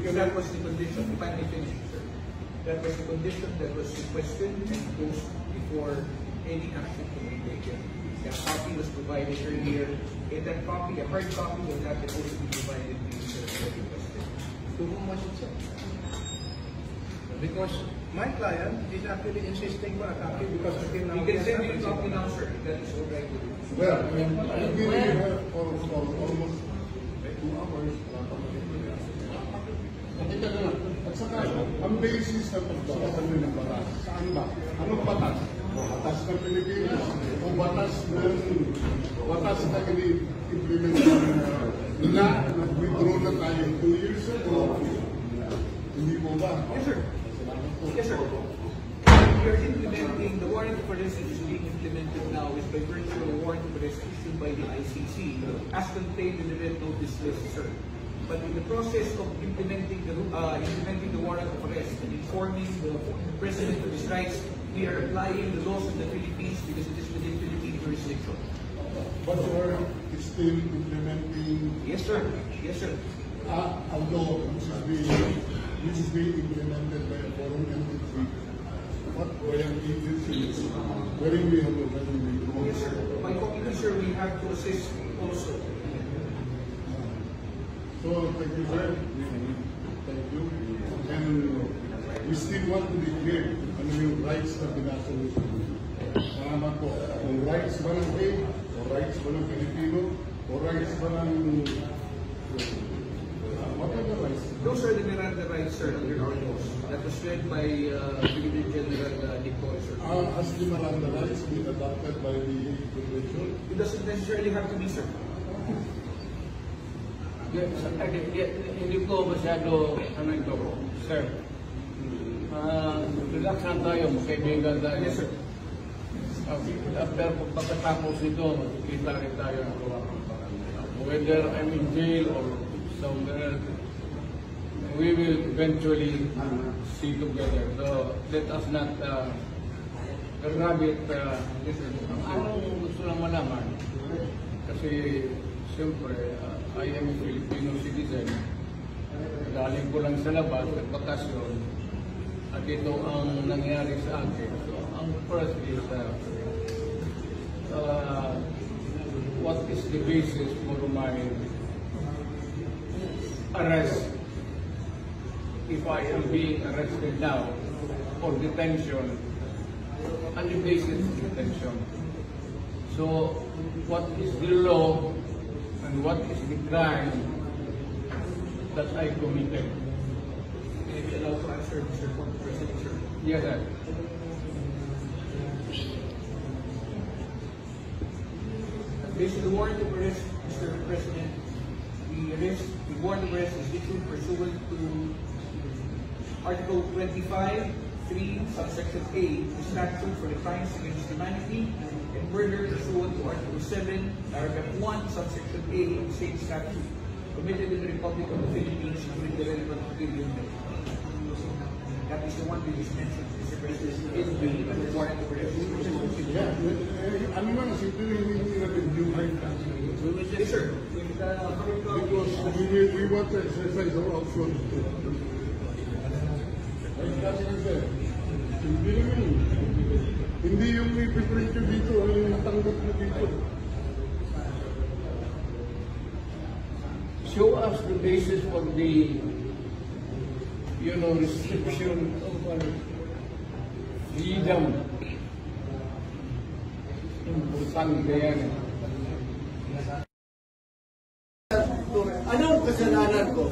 Because that was the condition, if I may finish, sir. That was the condition that was requested and imposed before any action can be taken. That copy was provided earlier, and that copy, a hard copy, was not supposed to be provided to you, sir, as requested. To whom was it, sir? Because my client is actually insisting for a copy because until now... You can send me a copy now, sir, if that is all right with you. Well, I've been here for almost 2 hours. At saka, ang basis ng pagbabasan ng batas, saan ba? Anong batas? Batas ng Pilipinas o batas na ini-implement na nag-withdraw na tayo 2 years ago? Hindi mo ba? Yes, sir. Yes, sir. We are implementing, the warrant of arrest that is being implemented now is by virtue of the warrant of arrest issued by the ICC as contained in the red notice list, sir. But in the process of implementing the warrant of arrest and informing the President of his rights, we are applying the laws of the Philippines because it is within Philippine jurisdiction. But you are still implementing... Yes, sir. Yes, sir. A law which is being implemented by a foreign entity. What foreign agency wherein we have already withdrawn? Yes, sir. By copy, sir, we have to assist also. So, thank you, sir. Thank you. And we still want to be clear ano yung rights na binasa niyo sa mga. Salamat po. Kung rights ba ng Hague, o rights ba ng Pilipino, o rights ba ng... what are the rights? Those are the Miranda rights, sir, under our laws. That was read by Brigadier General Nicole, sir. Has the Miranda rights been adopted by the Hague Convention? It doesn't necessarily have to be, sir. Hindi ko masyado ito, sir. Relax lang tayo, magkaibigan tayo. Yes, sir. Pero pagkatapos nito, makikita rin tayo ng whether I'm in jail or somewhere else, we will eventually see together. So let us not grab it. Anong gusto lang malaman? Kasi siyempre, I am a Filipino citizen. Galing ko lang sa labas, nagbakasyon, at ito ang nangyari sa akin. So, ang first is, what is the basis for my arrest? If I am being arrested now for detention, and the basis of detention. So, what is the law and what is the crime that I committed? May I allow to answer, Mr. President, sir? Yes, sir. Based on the warrant of arrest, Mr. President, the warrant of arrest is issued pursuant to Article 25, 3, subsection A, the statute for the crimes against humanity, and murder pursuant to Article 7, paragraph 1, subsection A, the same statute, committed in the Republic of the Philippines during the relevant period. That is the one that is mentioned, Mr. President, in the warrant of arrest. Yeah. Ano man, simple hindi natin yung right answer. Yes, sir. Because we want to exercise our options too. Hindi yung ipiprint nyo dito, yung natanggap nyo dito. Show us the basis for the, restriction of freedom. Importante yan. Anong kasalanan ko?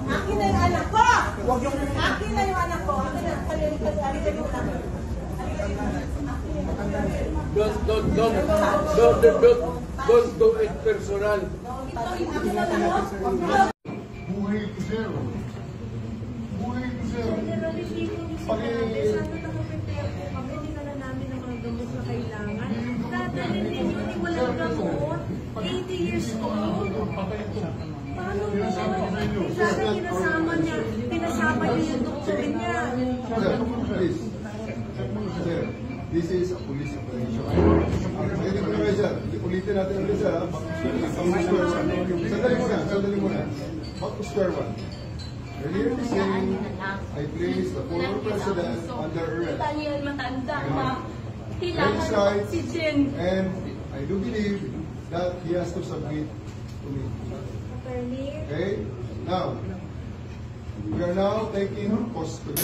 Akin na yung anak ko! Akin na yung anak ko! Akin na, Don't do it personal. Buhay ko zero. Buhay ko zero. Pagdinala namin ang mga gamot na kailangan. Dadalhin ninyo, walang gamot. 80 years old. Paano mo? Sinasabi ko sa inyo. Sana pinasama niya yung doktor niya. Sir, please. Sir, this is a police operation. Pwede ko na kayo, sir. Ulitin natin ulit, sir. Sandali muna. Back to square one. Earlier this saying, I place the former president under arrest. Daniel matanda na. Very Kailangan slight, oxygen. and I do believe that he has to submit to me. Attorney. Okay? Now, we are now taking custody.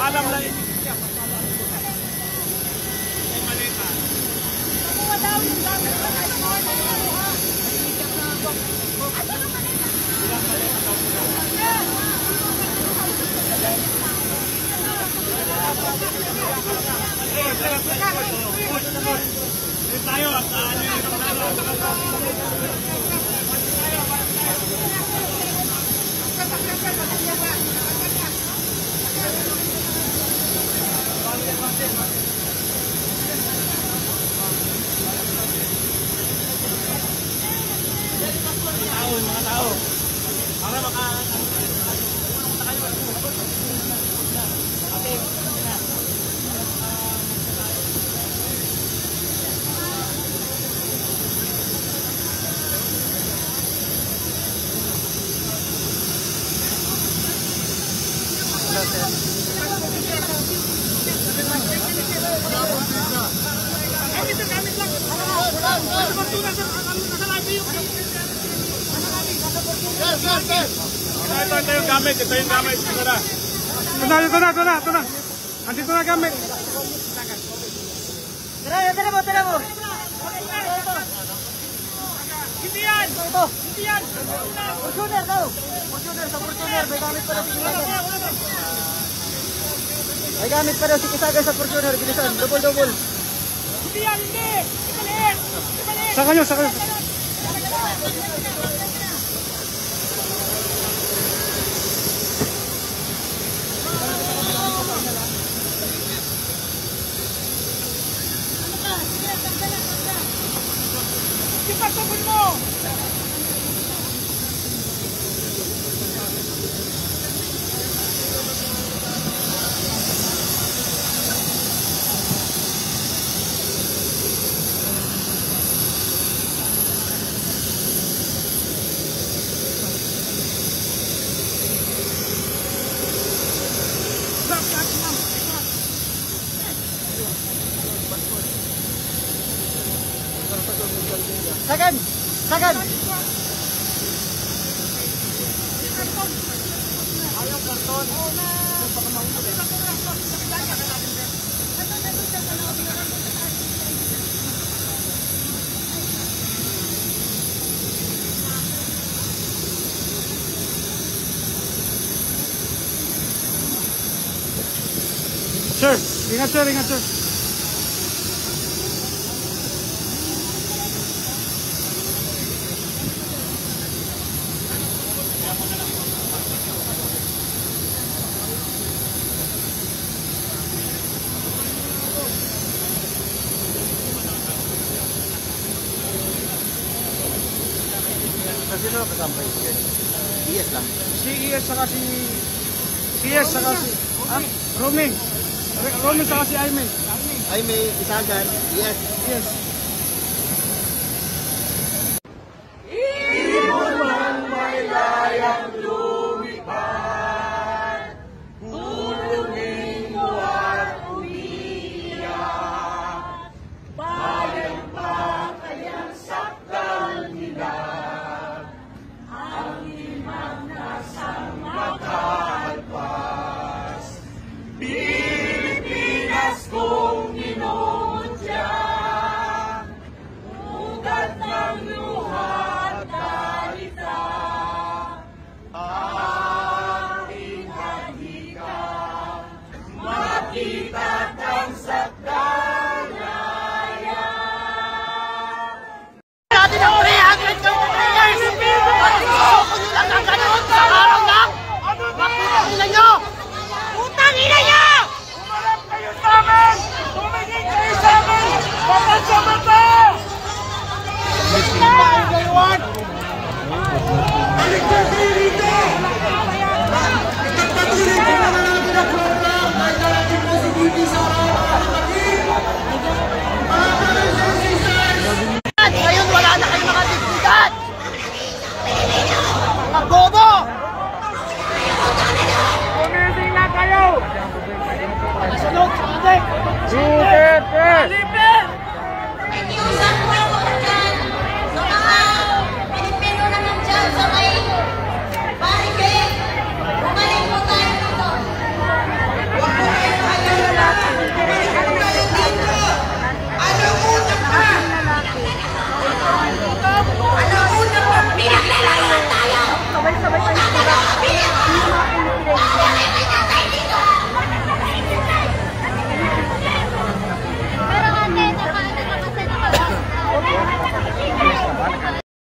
Alam lang. Tayo at mga tao para maka ito yung gamit, ito yung gamit. Ito na. Andito na gamit. Tara mo. Hindi yan! Hindi yan! Fortuner daw. Fortuner, sa Fortuner. May gamit pa daw si Kisagan. May gamit pa daw si Kisagan sa Fortuner. Bilisan, double. Hindi yan! Hindi! Ibalik! Sa kanyo. Ipasabon mo! Sagan. Sir, ingat sir. Sino kasambay? Yes lang. Si ES saka si Roming saka si Aimee. Ay, may Isagan. Yes. Ang imam na sang mata. Duterte! Nakikiusap po